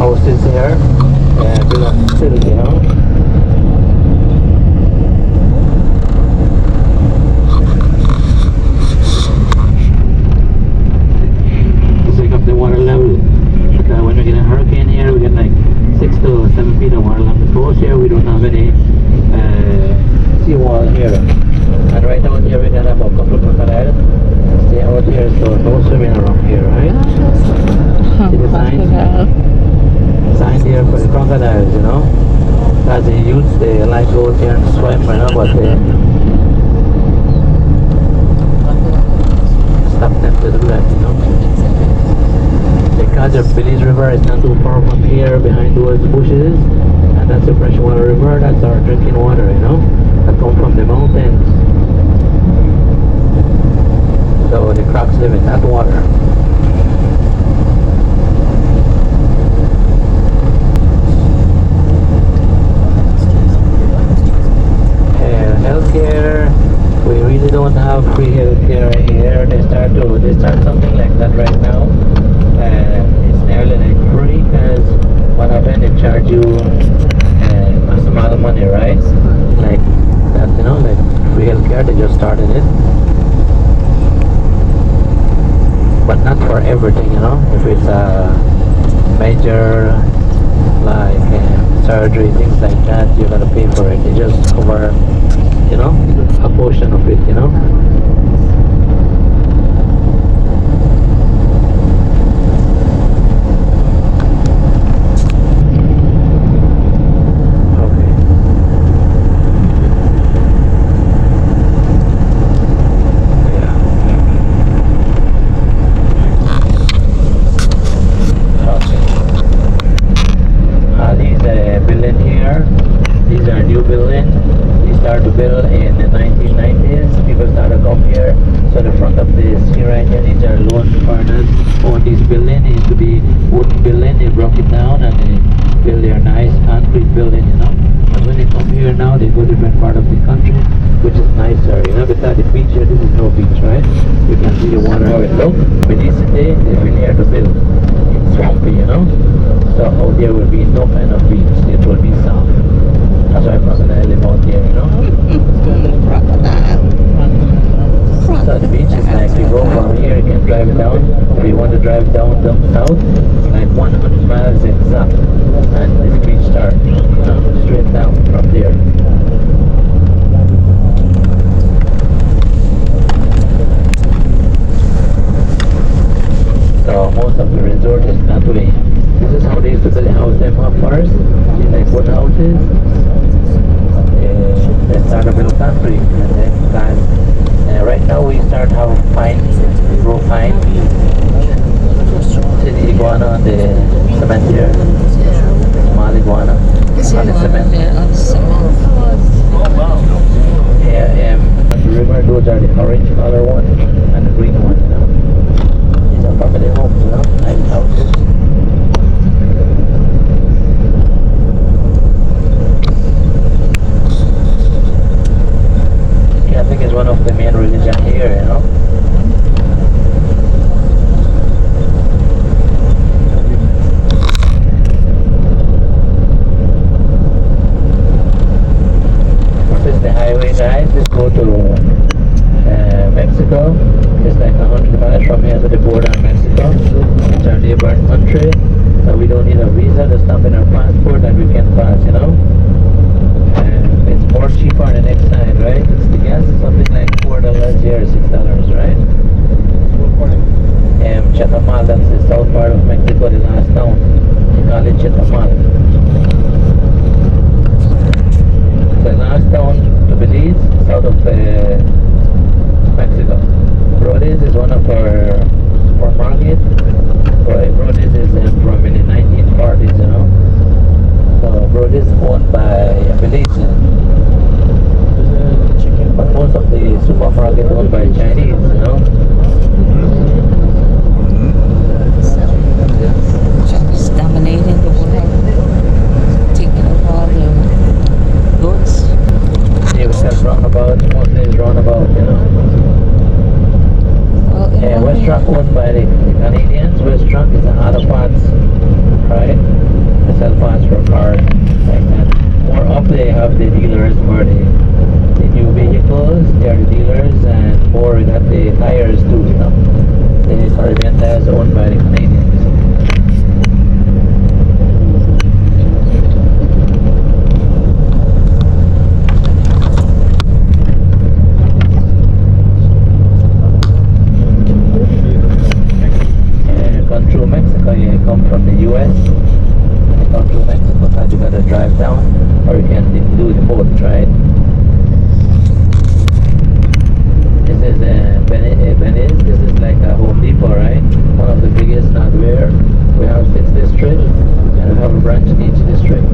houses here. Belong still, you know. It's like up the water level. But when we get a hurricane here, we get like 6 to 7 feet of water along the coast here. We don't have any seawall here. And right out here we got about a couple of crocodiles. Stay out here, so no swimming around here, right? See the sign here for the crocodiles, you know. As they use, they like to go here and swim, you know, but they stop them to do that, you know. Because the Belize River is not too far from here, behind those bushes, and that's a freshwater river. That's our drinking water, you know, that come from the mountains. So the crocs live in that water. Healthcare, we really don't have free healthcare here. They start something like that right now. It's nearly like free, because what happened, they charge you a amount of money, right? Like that, you know, like free healthcare, they just started it. But not for everything, you know. If it's a major like surgery, things like that, you gotta pay for it. They just cover, you know, a portion of it, you know. Truck owned by the Canadians. West Truck is the other parts, right? They sell parts for cars like that. More up they have the dealers for the new vehicles. They are the dealers, and more we got the tires too. You know, the Caribbean tires are owned by the Canadians. Gone through Mexico, you come from the US, you come through Mexico, now you gotta drive down, or you can do the boat ride. This is Belize, this is like a Home Depot, right? One of the biggest hardware. We have 6 districts, and we have a branch in each district.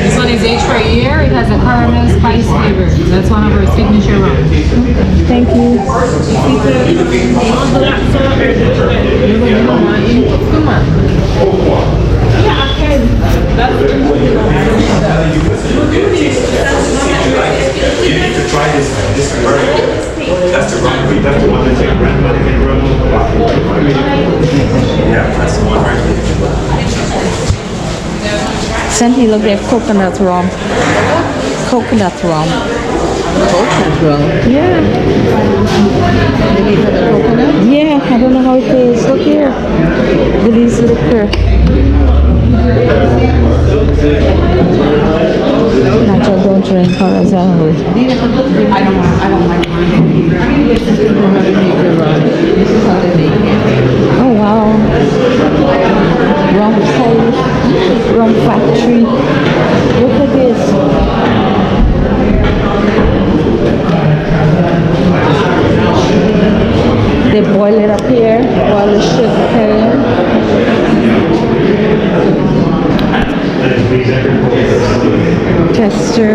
This one is aged for a year. It has a caramel spice flavor. That's one of our signature rums. Thank you. Come on. You need to try this, man. This is very good. That's the rum. That's the one that your grandmother made rum. Yeah, that's the one right here. Sandy, look, they have coconut rum. Coconut rum. Coconut rum. Yeah. Maybe for the coconut? Yeah, I don't know how it tastes. Look here. Belize liquor. Natural don't drink horizontally. I don't like rum. This is how they make the rum. This is how they make it. Oh wow. Rum safe. Rum factory. Look at this. They boil it up here while the sugar cane. Tester.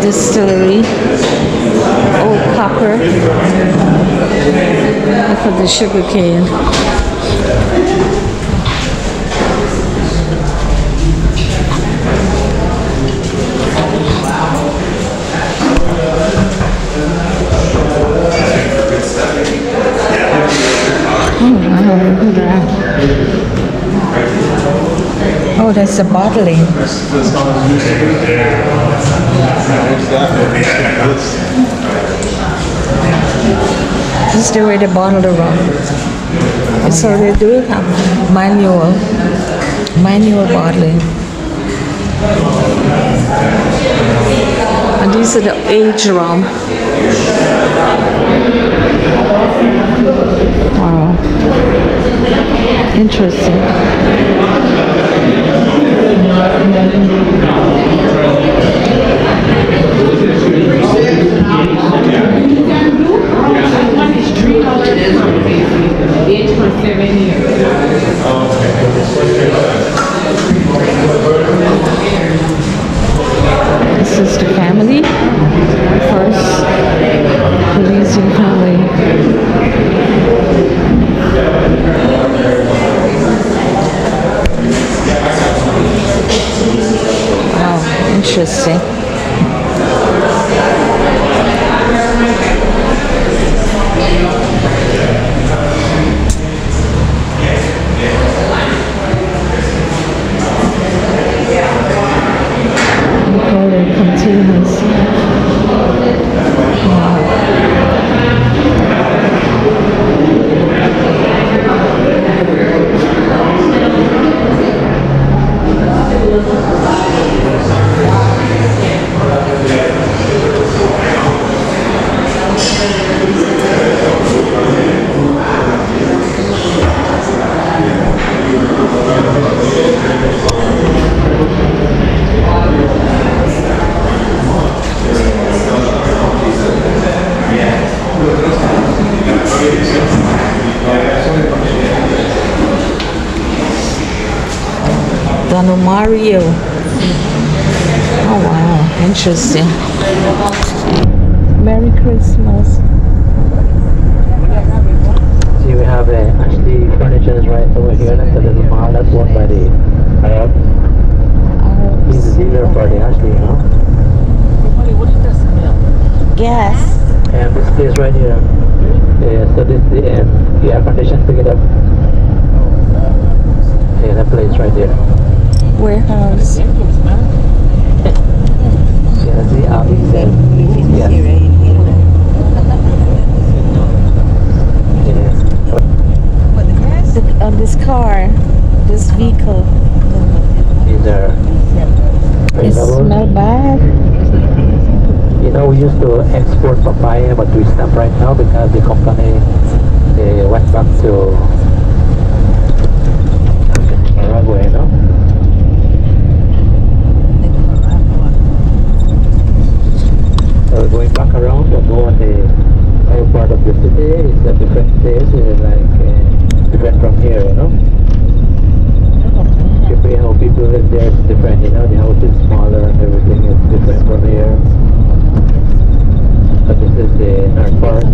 Distillery. Old copper. Look at the sugar cane. Oh, Oh, that's the bottling. This is the way they bottle the rum. And so they do have manual bottling. And these are the aged rum. Wow. Interesting. One is $3 each for 7 years. This is the family. First Belizean family. Wow, interesting. Containers. Don Mario. Oh wow, interesting. Merry Christmas. See, we have Ashley Furniture right over here. That's a little mall that's owned by the Arab. He's the dealer for the Ashley, you know. Yes. And this place right here. So this the air condition pick it up. Yeah, that place right there. Warehouse. Yeah, see how he said. Yeah. On this car, this vehicle. These are It smells bad. You know, we used to export papaya, but we stopped right now because the company they went back to Paraguay, no? So we're going back around to go on the other part of the city. It's a different place, different from here, you know? How people live there is different, you know? The house is smaller and everything is different from here. But this is the north part.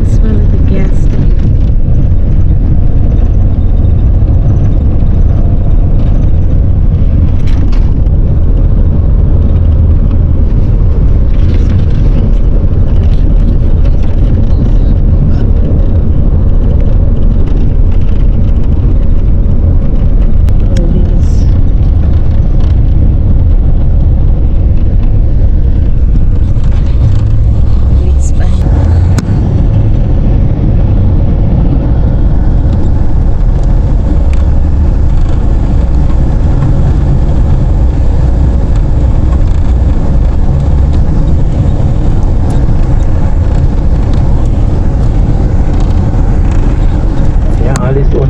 Smell of the gas station.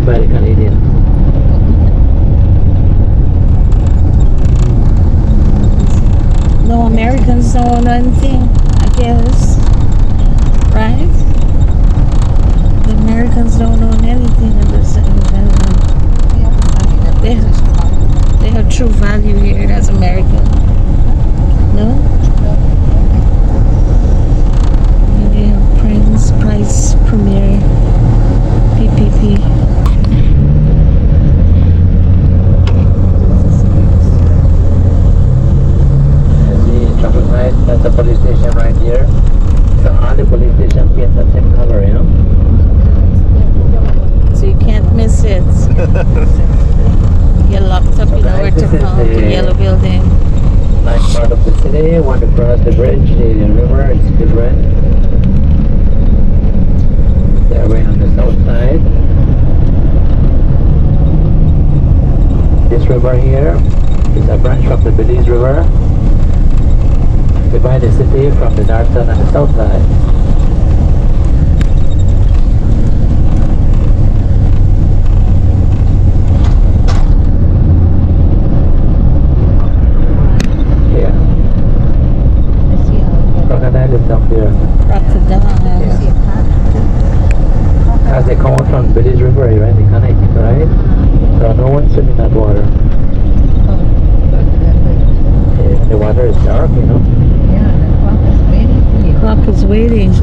By the Canadians. No Americans don't know anything, I guess. Right? The Americans don't own anything in this. They have true value here as American. No? They have Prince, Price, Premier, PPP. Chocolate night. That's the police station right here. So all the police stations paint the same color, you know. So you can't miss it. You're locked up in Guys, nowhere to this is come. The the- yellow building. Nice part of the city. Want to cross the bridge, the river, it's different. They're way on the south side. This river here is a branch from the Belize River. Divide the city from the north side and the south side. Yeah, crocodile is up there. Crocodile. As they come out from Belize River, right? They connect, right? So no one's swimming in that water. Yeah, the water is dark, you know. Clock is waiting.